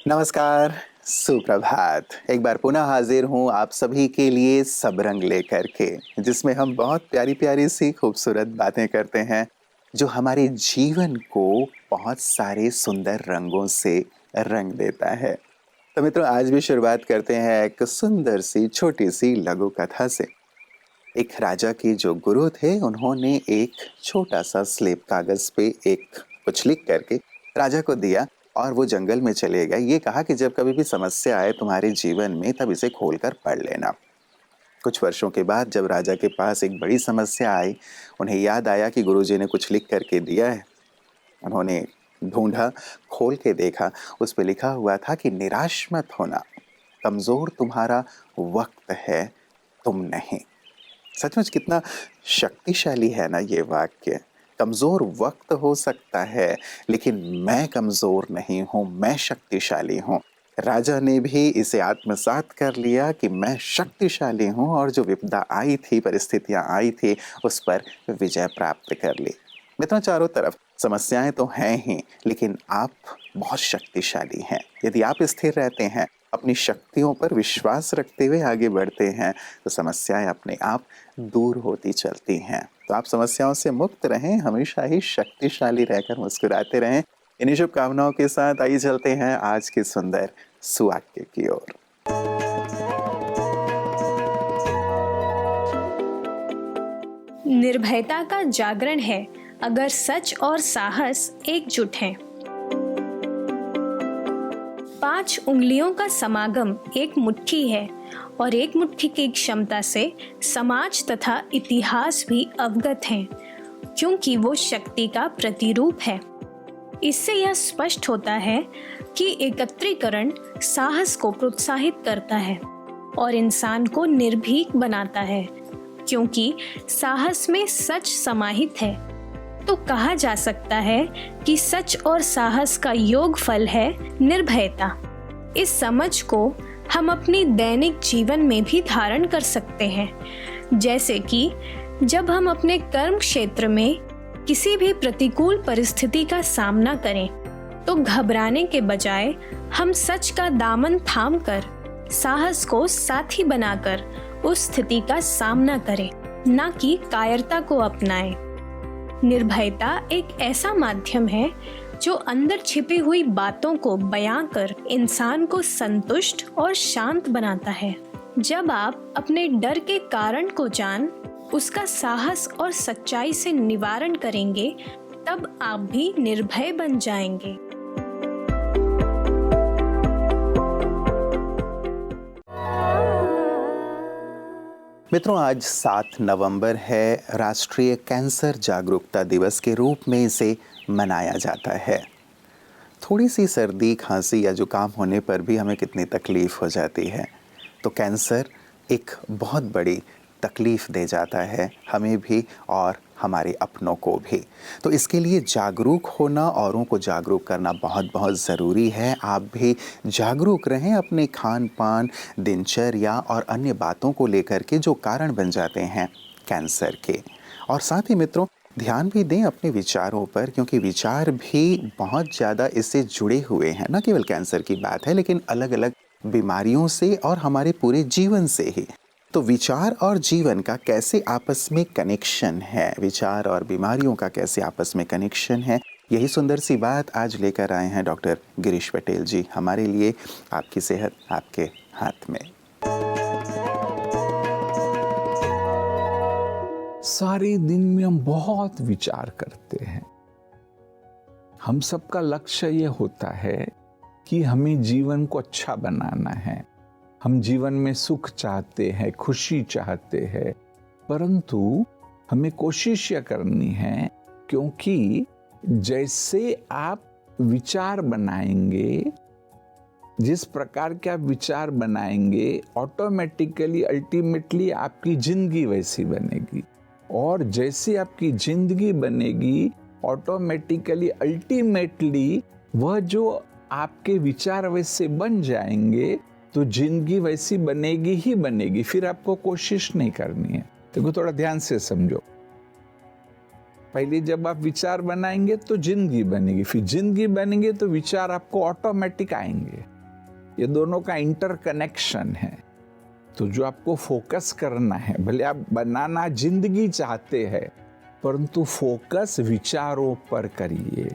नमस्कार, सुप्रभात। एक बार पुनः हाजिर हूँ आप सभी के लिए सब रंग लेकर के, जिसमें हम बहुत प्यारी-प्यारी सी खूबसूरत बातें करते हैं, जो हमारे जीवन को बहुत सारे सुंदर रंगों से रंग देता है। तो मित्रों, आज भी शुरुआत करते हैं एक सुंदर सी छोटी सी लघु कथा से। एक राजा के जो गुरु थे, उन्होंने एक छोटा-सा स्लेब कागज़ पे एक कुछ लिख करके राजा को दिया और वो जंगल में चले गए। ये कहा कि जब कभी भी समस्या आए तुम्हारे जीवन में तब इसे खोलकर पढ़ लेना। कुछ वर्षों के बाद जब राजा के पास एक बड़ी समस्या आई, उन्हें याद आया कि गुरुजी ने कुछ लिख करके दिया है। उन्होंने ढूँढा, खोल के देखा, उस पे लिखा हुआ था कि निराश मत होना, कमज़ोर तुम्हारा वक़्त है, तुम नहीं। सचमुच कितना शक्तिशाली है ना ये वाक्य। कमज़ोर वक़्त हो सकता है, लेकिन मैं कमज़ोर नहीं हूँ, मैं शक्तिशाली हूँ। राजा ने भी इसे आत्मसात कर लिया कि मैं शक्तिशाली हूँ और जो विपदा आई थी, परिस्थितियाँ आई थी, उस पर विजय प्राप्त कर ली। मित्रों, चारों तरफ समस्याएँ तो हैं ही, लेकिन आप बहुत शक्तिशाली हैं। यदि आप स्थिर रहते हैं, अपनी शक्तियों पर विश्वास रखते हुए आगे बढ़ते हैं, तो समस्याएँ अपने आप दूर होती चलती हैं। तो आप समस्याओं से मुक्त रहें, हमेशा ही शक्तिशाली रहकर मुस्कुराते रहें। इन्हीं शुभकामनाओं के साथ आइए चलते हैं आज के सुंदर सुवाक्य की ओर। निर्भयता का जागरण है अगर सच और साहस एकजुट हैं। 5 उंगलियों का समागम एक मुट्ठी है और एक मुट्ठी की क्षमता से समाज तथा इतिहास भी अवगत हैं, क्योंकि वो शक्ति का प्रतिरूप है। इससे यह स्पष्ट होता है कि एकत्रीकरण साहस को प्रोत्साहित करता है और इंसान को निर्भीक बनाता है, क्योंकि साहस में सच समाहित है। तो कहा जा सकता है कि सच और साहस का योग फल है निर्भयता। इस समझ को हम अपनी दैनिक जीवन में भी धारण कर सकते हैं, जैसे कि जब हम अपने कर्म क्षेत्र में किसी भी प्रतिकूल परिस्थिति का सामना करें, तो घबराने के बजाय हम सच का दामन थामकर साहस को साथी बनाकर उस स्थिति का सामना करें, ना कि कायरता को अपनाएं। निर्भयता एक ऐसा माध्यम है जो अंदर छिपी हुई बातों को बयां कर इंसान को संतुष्ट और शांत बनाता है। जब आप अपने डर के कारण को जान उसका साहस और सच्चाई से निवारण करेंगे, तब आप भी निर्भय बन जाएंगे। मित्रों, आज 7 नवंबर है। राष्ट्रीय कैंसर जागरूकता दिवस के रूप में इसे मनाया जाता है। थोड़ी सी सर्दी, खांसी या जुकाम होने पर भी हमें कितनी तकलीफ़ हो जाती है। तो कैंसर एक बहुत बड़ी तकलीफ़ दे जाता है हमें भी और हमारे अपनों को भी। तो इसके लिए जागरूक होना, औरों को जागरूक करना बहुत बहुत ज़रूरी है। आप भी जागरूक रहें अपने खान पान, दिनचर्या और अन्य बातों को लेकर के जो कारण बन जाते हैं कैंसर के। और साथ ही मित्रों, ध्यान भी दें अपने विचारों पर, क्योंकि विचार भी बहुत ज़्यादा इससे जुड़े हुए हैं। न केवल कैंसर की बात है, लेकिन अलग अलग बीमारियों से और हमारे पूरे जीवन से ही। तो विचार और जीवन का कैसे आपस में कनेक्शन है, विचार और बीमारियों का कैसे आपस में कनेक्शन है, यही सुंदर सी बात आज लेकर आए हैं डॉक्टर गिरीश पटेल जी हमारे लिए। आपकी सेहत आपके हाथ में। सारे दिन में हम बहुत विचार करते हैं। हम सबका लक्ष्य ये होता है कि हमें जीवन को अच्छा बनाना है। हम जीवन में सुख चाहते हैं, खुशी चाहते हैं, परंतु हमें कोशिश यह करनी है, क्योंकि जैसे आप विचार बनाएंगे, जिस प्रकार के आप विचार बनाएंगे, ऑटोमेटिकली अल्टीमेटली आपकी जिंदगी वैसी बनेगी। और जैसे आपकी जिंदगी बनेगी, ऑटोमेटिकली अल्टीमेटली वह जो आपके विचार वैसे बन जाएंगे, तो जिंदगी वैसी बनेगी ही बनेगी। फिर आपको कोशिश नहीं करनी है। देखो, थोड़ा ध्यान से समझो। पहले जब आप विचार बनाएंगे तो जिंदगी बनेगी, फिर जिंदगी बनेंगे तो विचार आपको ऑटोमेटिक आएंगे। ये दोनों का इंटरकनेक्शन है। तो जो आपको फोकस करना है, भले आप बनाना जिंदगी चाहते हैं, परंतु फोकस विचारों पर करिए।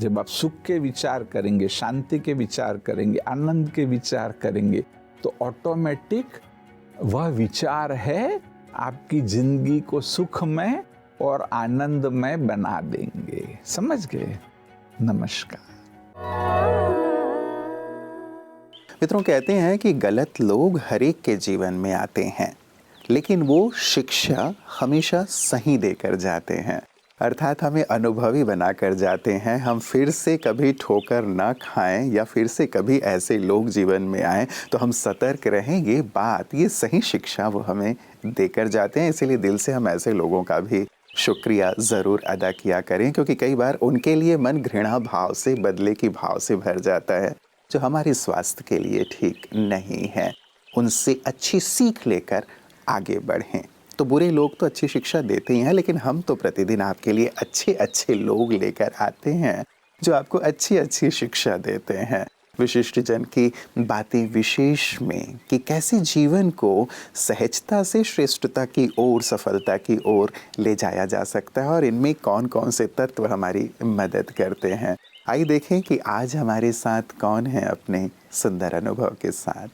जब आप सुख के विचार करेंगे, शांति के विचार करेंगे, आनंद के विचार करेंगे, तो ऑटोमेटिक वह विचार है आपकी जिंदगी को सुखमय और आनंदमय बना देंगे। समझ गए? नमस्कार। मित्रों, कहते हैं कि गलत लोग हर एक के जीवन में आते हैं, लेकिन वो शिक्षा हमेशा सही देकर जाते हैं, अर्थात हमें अनुभवी बनाकर जाते हैं। हम फिर से कभी ठोकर ना खाएं या फिर से कभी ऐसे लोग जीवन में आएं तो हम सतर्क रहें। ये सही शिक्षा वो हमें देकर जाते हैं। इसीलिए दिल से हम ऐसे लोगों का भी शुक्रिया ज़रूर अदा किया करें, क्योंकि कई बार उनके लिए मन घृणा भाव से, बदले की भाव से भर जाता है, जो हमारे स्वास्थ्य के लिए ठीक नहीं है। उनसे अच्छी सीख लेकर आगे बढ़ें। तो बुरे लोग तो अच्छी शिक्षा देते ही हैं, लेकिन हम तो प्रतिदिन आपके लिए अच्छे अच्छे लोग लेकर आते हैं जो आपको अच्छी अच्छी शिक्षा देते हैं। विशिष्ट जन की बातें विशेष में कि कैसे जीवन को सहजता से श्रेष्ठता की ओर, सफलता की ओर ले जाया जा सकता है और इनमें कौन कौन से तत्व हमारी मदद करते हैं। आइए देखें कि आज हमारे साथ कौन है अपने सुंदर अनुभव के साथ।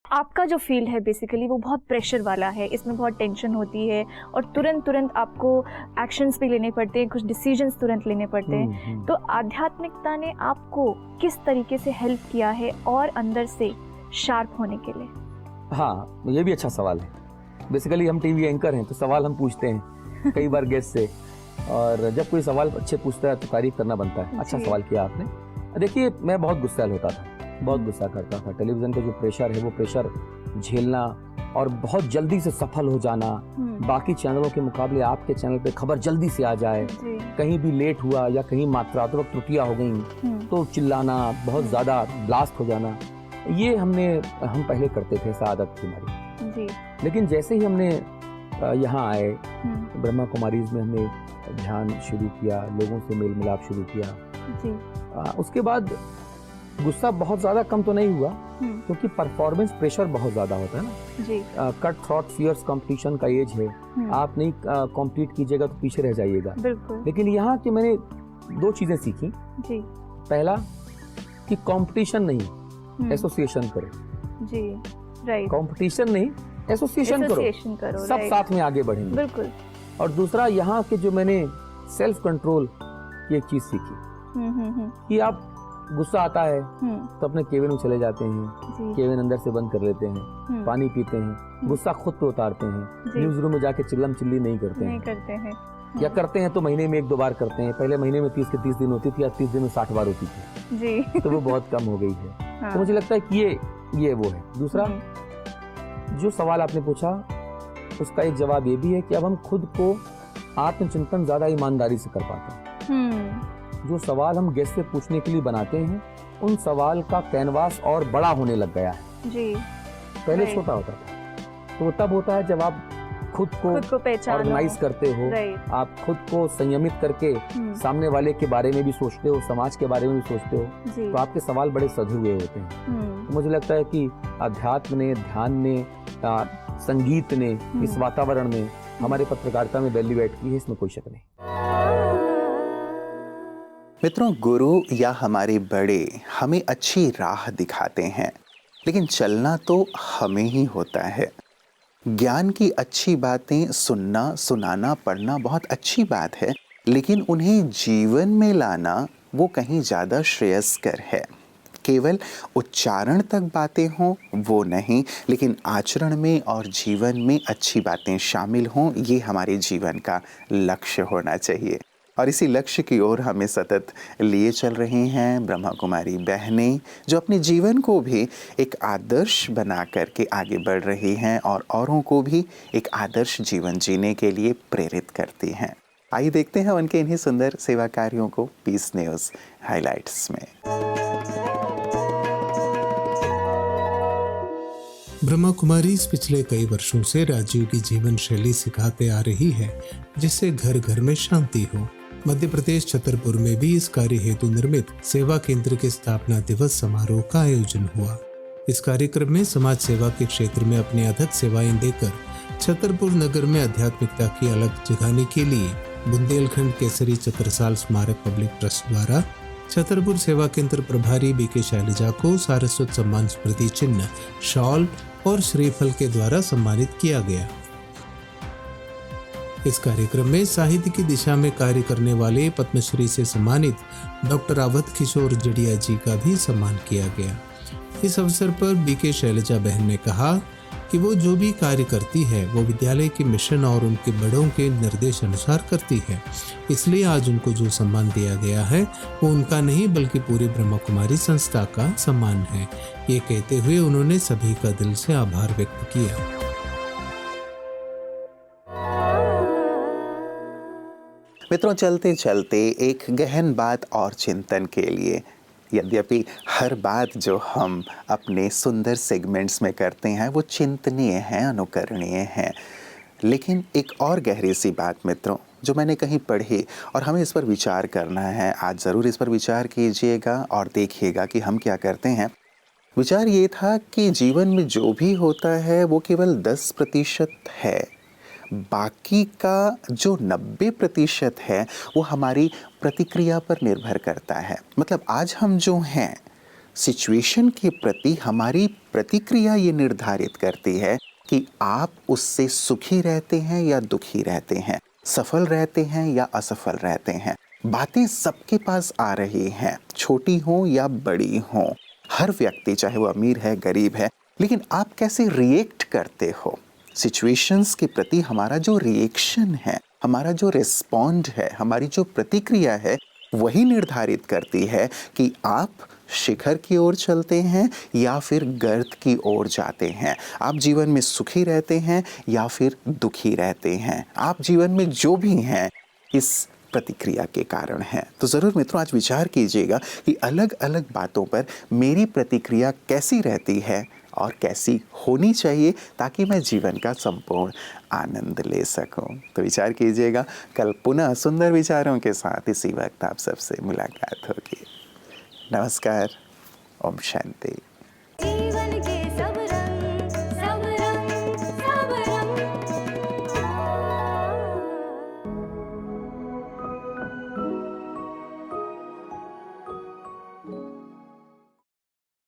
आपका जो फील्ड है बेसिकली वो बहुत प्रेशर वाला है, इसमें बहुत टेंशन होती है और तुरंत आपको एक्शंस भी लेने पड़ते हैं, कुछ डिसीजंस तुरंत लेने पड़ते हैं। तो आध्यात्मिकता ने आपको किस तरीके से हेल्प किया है और अंदर से शार्प होने के लिए? हाँ, ये भी अच्छा सवाल है। बेसिकली हम टीवी एंकर हैं तो सवाल हम पूछते हैं कई बार गेस्ट से, और जब कोई सवाल अच्छे पूछता है तो तारीफ करना बनता है। अच्छा सवाल किया आपने। देखिए, मैं बहुत गुस्सैल होता था, बहुत गुस्सा करता था। टेलीविजन का जो प्रेशर है वो प्रेशर झेलना और बहुत जल्दी से सफल हो जाना, बाकी चैनलों के मुकाबले आपके चैनल पे खबर जल्दी से आ जाए, कहीं भी लेट हुआ या कहीं मात्रात्मक त्रुटियां हो गई तो चिल्लाना, बहुत ज्यादा ब्लास्ट हो जाना, ये हम पहले करते थे, ऐसा आदत थी हमारी। लेकिन जैसे ही हमने यहाँ आए, ब्रह्मा कुमारीज में हमने ध्यान शुरू किया, लोगों से मेल मिलाप शुरू किया, उसके बाद गुस्सा बहुत ज्यादा कम तो नहीं हुआ, क्योंकि परफॉर्मेंस प्रेशर बहुत ज्यादा होता है ना। कट थ्रॉट फियर्स कंपटीशन का एज है, आप नहीं कॉम्पीट कीजिएगा तो पीछे रह जाइएगा। लेकिन यहाँ की मैंने दो चीजें सीखी। पहला कि कंपटीशन नहीं, एसोसिएशन करो। कंपटीशन नहीं, एसोसिएशन करो, सब साथ में आगे बढ़ेंगे। बिल्कुल। और दूसरा, यहाँ के जो मैंने सेल्फ कंट्रोल की एक चीज सीखी कि आप गुस्सा आता है तो अपने केबिन में चले जाते हैं, केबिन अंदर से बंद कर लेते हैं, पानी पीते हैं, गुस्सा खुद पे उतारते हैं, न्यूज रूम में जाके चिल्लम चिल्ली नहीं करते हैं। या करते हैं तो महीने में 1-2 बार करते हैं। पहले महीने में 30 के 30 दिन होती थी, या 30 दिन में 60 बार होती थी तो वो बहुत कम हो गई है। तो मुझे लगता है कि ये वो है। दूसरा, जो सवाल आपने पूछा उसका एक जवाब ये भी है कि अब हम खुद को आत्मचिंतन ज्यादा ईमानदारी से कर पाते हैं। जो सवाल हम गेस्ट से पूछने के लिए बनाते हैं, उन सवाल का कैनवास और बड़ा होने लग गया है। पहले छोटा होता था। तो तब होता है जब आप खुद को ऑर्गेनाइज करते हो, आप खुद को संयमित करके सामने वाले के बारे में भी सोचते हो, समाज के बारे में भी सोचते हो, तो आपके सवाल बड़े सधे हुए होते हैं। तो मुझे लगता है कि अध्यात्म ने, ध्यान ने, संगीत ने, इस वातावरण में हमारे पत्रकारिता में वैल्यू ऐड की है, इसमें कोई शक नहीं। मित्रों, गुरु या हमारे बड़े हमें अच्छी राह दिखाते हैं, लेकिन चलना तो हमें ही होता है। ज्ञान की अच्छी बातें सुनना, सुनाना, पढ़ना बहुत अच्छी बात है, लेकिन उन्हें जीवन में लाना वो कहीं ज़्यादा श्रेयस्कर है। केवल उच्चारण तक बातें हों वो नहीं, लेकिन आचरण में और जीवन में अच्छी बातें शामिल हों, ये हमारे जीवन का लक्ष्य होना चाहिए। और इसी लक्ष्य की ओर हमें सतत लिए चल रही हैं ब्रह्मा कुमारी बहनें, जो अपने जीवन को भी एक आदर्श बना करके आगे बढ़ रही हैं और औरों को भी एक आदर्श जीवन जीने के लिए प्रेरित करती हैं। आइए देखते हैं उनके इन्हीं सुंदर सेवा कार्यों को पीस न्यूज़ हाइलाइट्स में। ब्रह्मा कुमारीज पिछले कई वर्षों से राजीव की जीवन शैली सिखाते आ रही है, जिससे घर घर में शांति हो, मध्य प्रदेश छतरपुर में भी इस कार्य हेतु निर्मित सेवा केंद्र के स्थापना दिवस समारोह का आयोजन हुआ। इस कार्यक्रम में समाज सेवा के क्षेत्र में अपनी अथक सेवाएं देकर छतरपुर नगर में आध्यात्मिकता की अलग जगाने के लिए बुंदेलखंड केसरी चतरसाल स्मारक पब्लिक ट्रस्ट द्वारा छतरपुर सेवा केंद्र प्रभारी बीके शैलजा को सारस्वत सम्मान स्मृति चिन्ह, शॉल और श्रीफल के द्वारा सम्मानित किया गया। इस कार्यक्रम में साहित्य की दिशा में कार्य करने वाले पद्मश्री से सम्मानित डॉक्टर अवध किशोर जड़िया जी का भी सम्मान किया गया। इस अवसर पर बीके शैलजा बहन ने कहा कि वो जो भी कार्य करती है वो विद्यालय के मिशन और उनके बड़ों के निर्देश अनुसार करती है, इसलिए आज उनको जो सम्मान दिया गया है वो उनका नहीं बल्कि पूरी ब्रह्मा कुमारी संस्था का सम्मान है। ये कहते हुए उन्होंने सभी का दिल से आभार व्यक्त किया। मित्रों, चलते चलते एक गहन बात और चिंतन के लिए, यद्यपि हर बात जो हम अपने सुंदर सेगमेंट्स में करते हैं वो चिंतनीय है, अनुकरणीय है, लेकिन एक और गहरी सी बात मित्रों जो मैंने कहीं पढ़ी और हमें इस पर विचार करना है। आज ज़रूर इस पर विचार कीजिएगा और देखिएगा कि हम क्या करते हैं। विचार ये था कि जीवन में जो भी होता है वो केवल 10% है, बाकी का जो 90% है वो हमारी प्रतिक्रिया पर निर्भर करता है। मतलब आज हम जो हैं, सिचुएशन के प्रति हमारी प्रतिक्रिया ये निर्धारित करती है कि आप उससे सुखी रहते हैं या दुखी रहते हैं, सफल रहते हैं या असफल रहते हैं। बातें सबके पास आ रही हैं, छोटी हो या बड़ी हो, हर व्यक्ति चाहे वो अमीर है गरीब है, लेकिन आप कैसे रिएक्ट करते हो सिचुएशंस के प्रति। हमारा जो रिएक्शन है, हमारा जो रिस्पॉन्ड है, हमारी जो प्रतिक्रिया है, वही निर्धारित करती है कि आप शिखर की ओर चलते हैं या फिर गर्त की ओर जाते हैं, आप जीवन में सुखी रहते हैं या फिर दुखी रहते हैं। आप जीवन में जो भी हैं इस प्रतिक्रिया के कारण है। तो ज़रूर मित्रों आज विचार कीजिएगा कि अलग अलग बातों पर मेरी प्रतिक्रिया कैसी रहती है और कैसी होनी चाहिए ताकि मैं जीवन का संपूर्ण आनंद ले सकूं। तो विचार कीजिएगा। कल पुनः सुंदर विचारों के साथ इसी वक्त आप सबसे मुलाकात होगी। नमस्कार। ओम शांति।